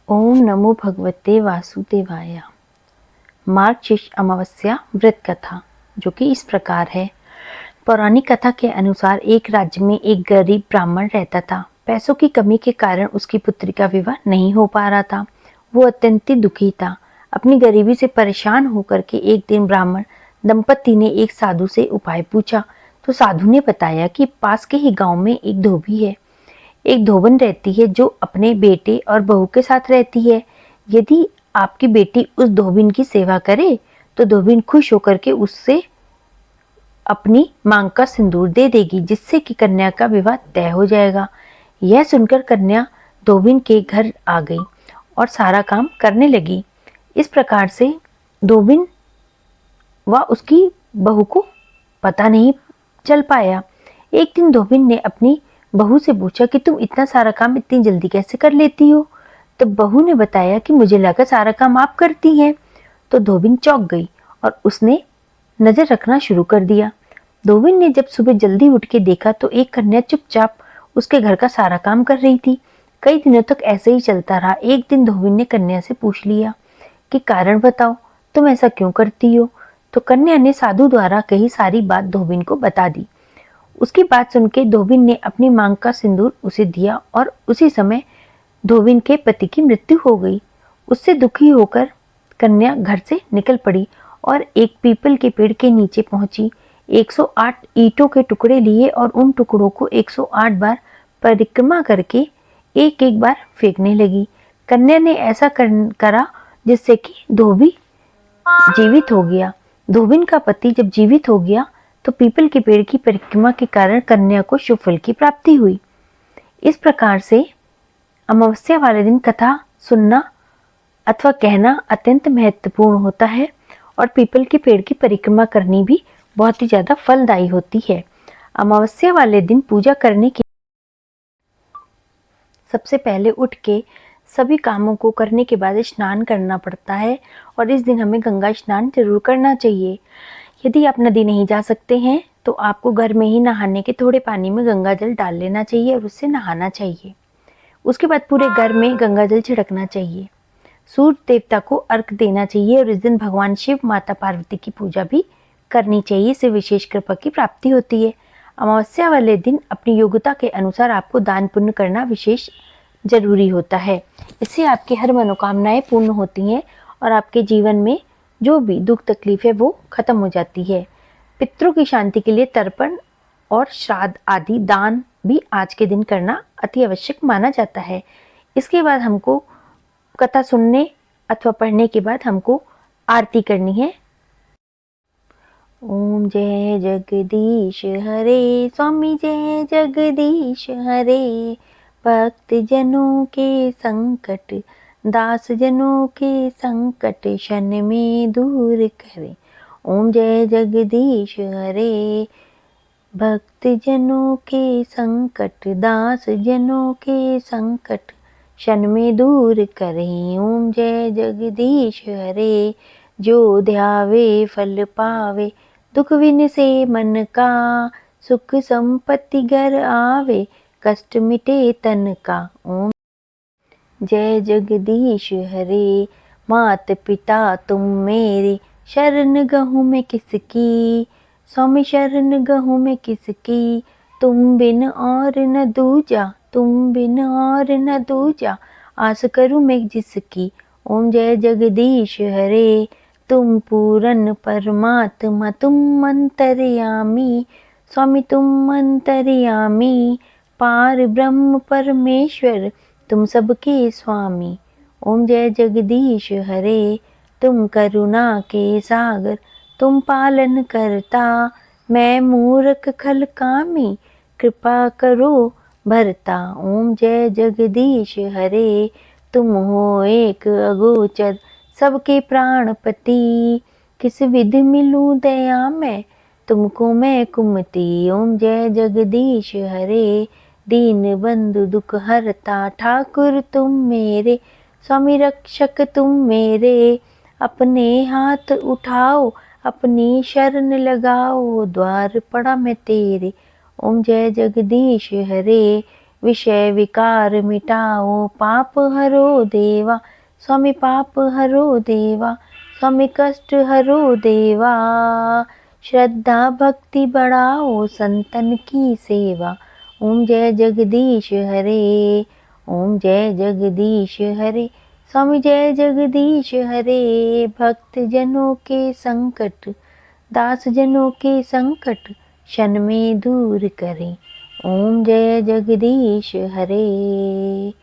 ओम नमो भगवते वासुदेवाय। मार्गशीर्ष अमावस्या व्रत कथा, जो कि इस प्रकार है। पौराणिक कथा के अनुसार एक राज्य में एक गरीब ब्राह्मण रहता था। पैसों की कमी के कारण उसकी पुत्री का विवाह नहीं हो पा रहा था। वो अत्यंत दुखी था। अपनी गरीबी से परेशान होकर के एक दिन ब्राह्मण दंपति ने एक साधु से उपाय पूछा। तो साधु ने बताया कि पास के ही गांव में एक धोबी है, एक धोबन रहती है जो अपने बेटे और बहू के साथ रहती है। यदि आपकी बेटी उस धोबिन की सेवा करे तो धोबिन खुश होकर के उससे अपनी मांग का सिंदूर दे देगी, जिससे कि कन्या का विवाह तय हो जाएगा। यह सुनकर कन्या धोबिन के घर आ गई और सारा काम करने लगी। इस प्रकार से धोबिन व उसकी बहू को पता नहीं चल पाया। एक दिन धोबिन ने अपनी बहू से पूछा कि तुम इतना सारा काम इतनी जल्दी कैसे कर लेती हो। तो बहू ने बताया कि मुझे लगा सारा काम आप करती हैं। तो धोबिन चौंक गई और उसने नजर रखना शुरू कर दिया। धोबिन ने जब सुबह जल्दी उठ के देखा तो एक कन्या चुपचाप उसके घर का सारा काम कर रही थी। कई दिनों तक ऐसे ही चलता रहा। एक दिन धोबिन ने कन्या से पूछ लिया कि कारण बताओ, तुम ऐसा क्यों करती हो। तो कन्या ने साधु द्वारा कही सारी बात धोबिन को बता दी। उसकी बात सुनकर धोबिन ने अपनी मांग का सिंदूर उसे दिया और उसी समय धोबिन के पति की मृत्यु हो गई। उससे दुखी होकर कन्या घर से निकल पड़ी और एक पीपल के पेड़ के नीचे पहुंची। 108 ईंटों के टुकड़े लिए और उन टुकड़ों को 108 बार परिक्रमा करके एक एक बार फेंकने लगी। कन्या ने ऐसा करा जिससे कि धोबी जीवित हो गया। धोबिन का पति जब जीवित हो गया तो पीपल के पेड़ की परिक्रमा के कारण कन्या को शुभ फल की प्राप्ति हुई। इस प्रकार से अमावस्या वाले दिन कथा सुनना अथवा कहना अत्यंत महत्वपूर्ण होता है और पीपल के पेड़ की परिक्रमा करनी भी बहुत ही ज्यादा फलदायी होती है। अमावस्या वाले दिन पूजा करने के सबसे पहले उठ के सभी कामों को करने के बाद स्नान करना पड़ता है और इस दिन हमें गंगा स्नान जरूर करना चाहिए। यदि आप नदी नहीं जा सकते हैं तो आपको घर में ही नहाने के थोड़े पानी में गंगा जल डाल लेना चाहिए और उससे नहाना चाहिए। उसके बाद पूरे घर में गंगा जल छिड़कना चाहिए। सूर्य देवता को अर्घ देना चाहिए और इस दिन भगवान शिव, माता पार्वती की पूजा भी करनी चाहिए। इससे विशेष कृपा की प्राप्ति होती है। अमावस्या वाले दिन अपनी योग्यता के अनुसार आपको दान पुण्य करना विशेष जरूरी होता है। इससे आपकी हर मनोकामनाएं पूर्ण होती हैं और आपके जीवन में जो भी दुख तकलीफ है वो खत्म हो जाती है। पितरों की शांति के लिए तर्पण और श्राद्ध आदि दान भी आज के दिन करना अति आवश्यक माना जाता है। इसके बाद हमको कथा सुनने अथवा पढ़ने के बाद हमको आरती करनी है। ओम जय जगदीश हरे, स्वामी जय जगदीश हरे। भक्त जनों के संकट, दास जनों के संकट, क्षण में दूर करे। ओम जय जगदीश हरे। भक्त जनों के संकट, दास जनों के संकट, क्षण में दूर करें। ओम जय जगदीश हरे। जो ध्यावे फल पावे, दुख विन से मन का, सुख संपत्ति घर आवे, कष्ट मिटे तन का। ओम जय जगदीश हरे। मात पिता तुम मेरे, शरण गहूँ मैं किसकी। स्वामी शरण गहूँ मैं किसकी, तुम बिन और न दूजा, तुम बिन और न दूजा, आस करूँ मैं जिसकी। ओम जय जगदीश हरे। तुम पूरन परमात्मा, तुम अंतर्यामी, स्वामी तुम अंतर्यामी, पार ब्रह्म परमेश्वर, तुम सबके स्वामी। ओम जय जगदीश हरे। तुम करुणा के सागर, तुम पालन करता, मैं मूर्ख खल कामी, कृपा करो भरता। ओम जय जगदीश हरे। तुम हो एक अगोचर, सबके प्राणपति, किस विधि मिलूं दया में, तुमको मैं कुमति। ओम जय जगदीश हरे। दीन बंधु दुख हरता, ठाकुर तुम मेरे, स्वामी रक्षक तुम मेरे। अपने हाथ उठाओ, अपनी शरण लगाओ, द्वार पड़ा मैं तेरे। ओम जय जगदीश हरे। विषय विकार मिटाओ, पाप हरो देवा। स्वामी पाप हरो देवा, स्वामी कष्ट हरो देवा। श्रद्धा भक्ति बढ़ाओ, संतन की सेवा। ओम जय जगदीश हरे, ओम जय जगदीश हरे। स्वामी जय जगदीश हरे। भक्त जनों के संकट, दास जनों के संकट, क्षण में दूर करे। ओम जय जगदीश हरे।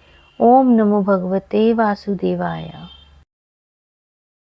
ओम नमो भगवते वासुदेवाय।